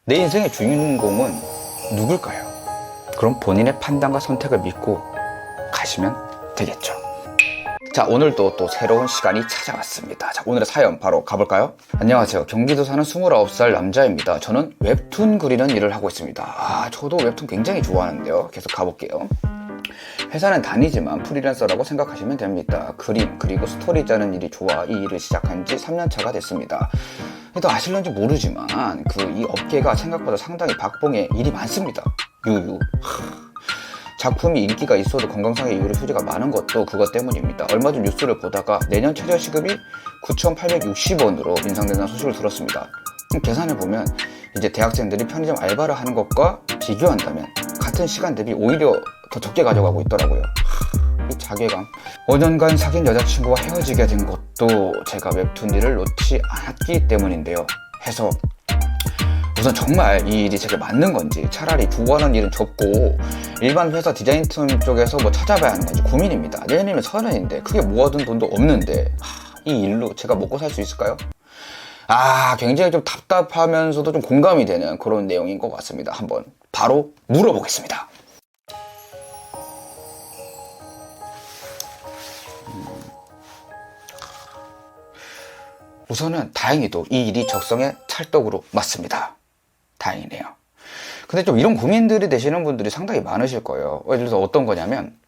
내 인생의 주인공은 누굴까요? 그럼 본인의 판단과 선택을 믿고 가시면 되겠죠. 자, 오늘도 또 새로운 시간이 찾아왔습니다. 자, 오늘의 사연 바로 가볼까요? 안녕하세요. 경기도 사는 29살 남자입니다. 저는 웹툰 그리는 일을 하고 있습니다. 저도 웹툰 굉장히 좋아하는데요. 계속 가볼게요. 회사는 다니지만 프리랜서라고 생각하시면 됩니다. 그림 그리고 스토리 짜는 일이 좋아 이 일을 시작한 지 3년차가 됐습니다. 또 아실런지 모르지만 이 업계가 생각보다 상당히 박봉에 일이 많습니다. 유유. 작품이 인기가 있어도 건강상의 이유로 휴지가 많은 것도 그것 때문입니다. 얼마 전 뉴스를 보다가 내년 최저시급이 9,860원으로 인상된다는 소식을 들었습니다. 계산해보면 이제 대학생들이 편의점 알바를 하는 것과 비교한다면 같은 시간 대비 오히려 더 적게 가져가고 있더라고요. 이 자괴감. 5년간 사귄 여자친구와 헤어지게 된 것도 제가 웹툰 일을 놓지 않았기 때문인데요. 해서 우선 정말 이 일이 제게 맞는 건지, 차라리 구하는 일은 접고 일반 회사 디자인팀 쪽에서 찾아봐야 하는 건지 고민입니다. 내년이면 30인데 크게 모아둔 돈도 없는데 이 일로 제가 먹고 살 수 있을까요? 굉장히 좀 답답하면서도 좀 공감이 되는 그런 내용인 것 같습니다. 한번 바로 물어보겠습니다. 우선은 다행히도 이 일이 적성에 찰떡으로 맞습니다. 다행이네요. 근데 좀 이런 고민들이 되시는 분들이 상당히 많으실 거예요. 예를 들어서 어떤 거냐면,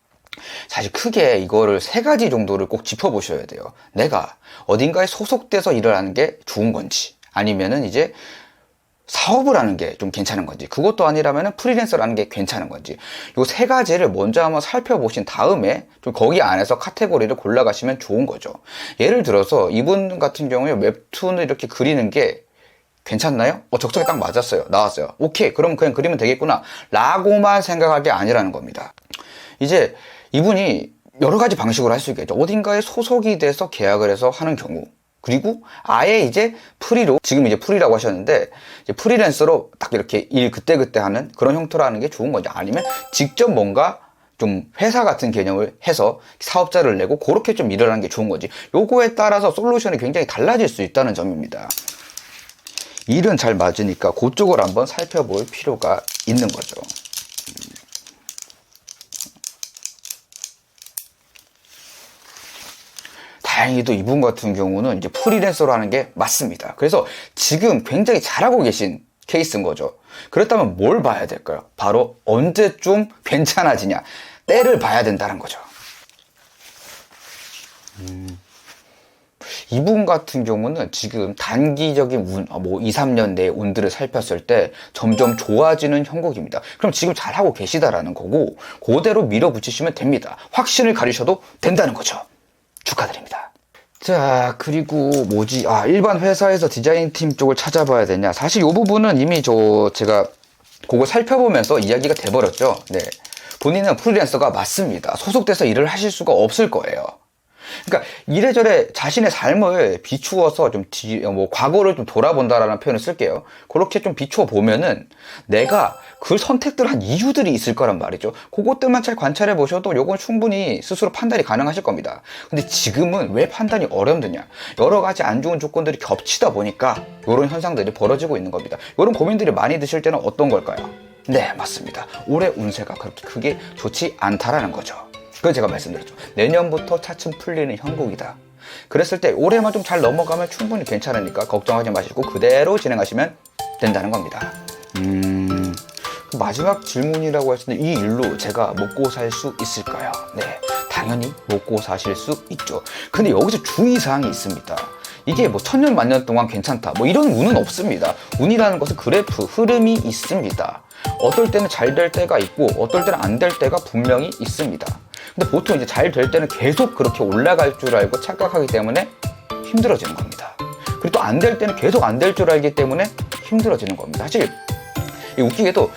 사실 크게 이거를 3가지 정도를 꼭 짚어보셔야 돼요. 내가 어딘가에 소속돼서 일을 하는 게 좋은 건지, 아니면은 이제 사업을 하는 게 좀 괜찮은 건지, 그것도 아니라면 프리랜서라는 게 괜찮은 건지, 요 3가지를 먼저 한번 살펴보신 다음에 좀 거기 안에서 카테고리를 골라가시면 좋은 거죠. 예를 들어서 이분 같은 경우에 웹툰을 이렇게 그리는 게 괜찮나요? 적성에 딱 맞았어요. 나왔어요. 오케이, 그럼 그냥 그리면 되겠구나 라고만 생각할 게 아니라는 겁니다. 이제 이분이 여러 가지 방식으로 할 수 있겠죠. 어딘가에 소속이 돼서 계약을 해서 하는 경우, 그리고 아예 이제 프리로, 지금 이제 프리라고 하셨는데 이제 프리랜서로 딱 이렇게 일 그때그때 하는 그런 형태로 하는 게 좋은 거죠. 아니면 직접 뭔가 좀 회사 같은 개념을 해서 사업자를 내고 그렇게 좀 일을 하는 게 좋은 거지. 요거에 따라서 솔루션이 굉장히 달라질 수 있다는 점입니다. 일은 잘 맞으니까 그쪽을 한번 살펴볼 필요가 있는 거죠. 다행히도 이분 같은 경우는 이제 프리랜서로 하는 게 맞습니다. 그래서 지금 굉장히 잘하고 계신 케이스인 거죠. 그렇다면 뭘 봐야 될까요? 바로 언제 좀 괜찮아지냐, 때를 봐야 된다는 거죠. 이분 같은 경우는 지금 단기적인 운, 2, 3년 내의 운들을 살폈을 때 점점 좋아지는 형국입니다. 그럼 지금 잘하고 계시다라는 거고, 그대로 밀어붙이시면 됩니다. 확신을 가지셔도 된다는 거죠. 축하드립니다. 자, 그리고 일반 회사에서 디자인팀 쪽을 찾아봐야 되냐. 사실 이 부분은 이미 제가 그거 살펴보면서 이야기가 돼버렸죠. 네. 본인은 프리랜서가 맞습니다. 소속돼서 일을 하실 수가 없을 거예요. 그러니까 이래저래 자신의 삶을 비추어서 과거를 좀 돌아본다라는 표현을 쓸게요. 그렇게 좀 비추어 보면은 내가 그 선택들을 한 이유들이 있을 거란 말이죠. 그것들만 잘 관찰해 보셔도 요건 충분히 스스로 판단이 가능하실 겁니다. 근데 지금은 왜 판단이 어렵느냐? 여러 가지 안 좋은 조건들이 겹치다 보니까 이런 현상들이 벌어지고 있는 겁니다. 이런 고민들이 많이 드실 때는 어떤 걸까요? 네, 맞습니다. 올해 운세가 그렇게 크게 좋지 않다라는 거죠. 그건 제가 말씀드렸죠. 내년부터 차츰 풀리는 형국이다. 그랬을 때 올해만 좀 잘 넘어가면 충분히 괜찮으니까 걱정하지 마시고 그대로 진행하시면 된다는 겁니다. 마지막 질문이라고 했을 때 이 일로 제가 먹고 살 수 있을까요? 네, 당연히 먹고 사실 수 있죠. 근데 여기서 주의사항이 있습니다. 이게 천년 만년 동안 괜찮다 이런 운은 없습니다. 운이라는 것은 그래프, 흐름이 있습니다. 어떨 때는 잘 될 때가 있고 어떨 때는 안 될 때가 분명히 있습니다. 근데 보통 이제 잘 될 때는 계속 그렇게 올라갈 줄 알고 착각하기 때문에 힘들어지는 겁니다. 그리고 또 안 될 때는 계속 안 될 줄 알기 때문에 힘들어지는 겁니다. 사실 웃기게도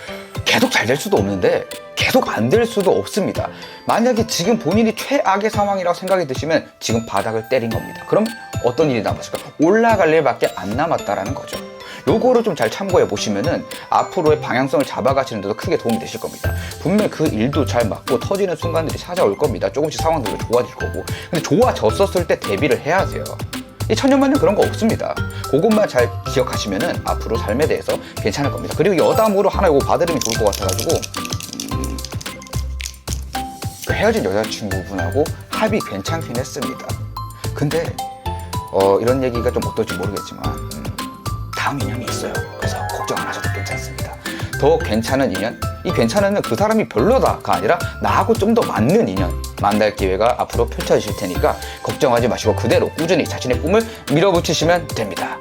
계속 잘 될 수도 없는데 계속 안 될 수도 없습니다. 만약에 지금 본인이 최악의 상황이라고 생각이 드시면 지금 바닥을 때린 겁니다. 그럼 어떤 일이 남았을까? 올라갈 일밖에 안 남았다라는 거죠. 요거를 좀 잘 참고해 보시면은 앞으로의 방향성을 잡아가시는 데도 크게 도움이 되실 겁니다. 분명히 그 일도 잘 맞고 터지는 순간들이 찾아올 겁니다. 조금씩 상황들도 좋아질 거고. 근데 좋아졌었을 때 대비를 해야 돼요. 이 천년만년 그런 거 없습니다. 그것만 잘 기억하시면은 앞으로 삶에 대해서 괜찮을 겁니다. 그리고 여담으로 하나 이거 봐드리면 좋을 것 같아가지고 그 헤어진 여자친구분하고 합이 괜찮긴 했습니다. 근데 이런 얘기가 좀 어떨지 모르겠지만 다음 인연이 있어요. 그래서 걱정 안 하셔도 괜찮습니다. 더 괜찮은 인연? 이 괜찮은 그 사람이 별로다가 아니라 나하고 좀 더 맞는 인연 만날 기회가 앞으로 펼쳐지실 테니까 걱정하지 마시고 그대로 꾸준히 자신의 꿈을 밀어붙이시면 됩니다.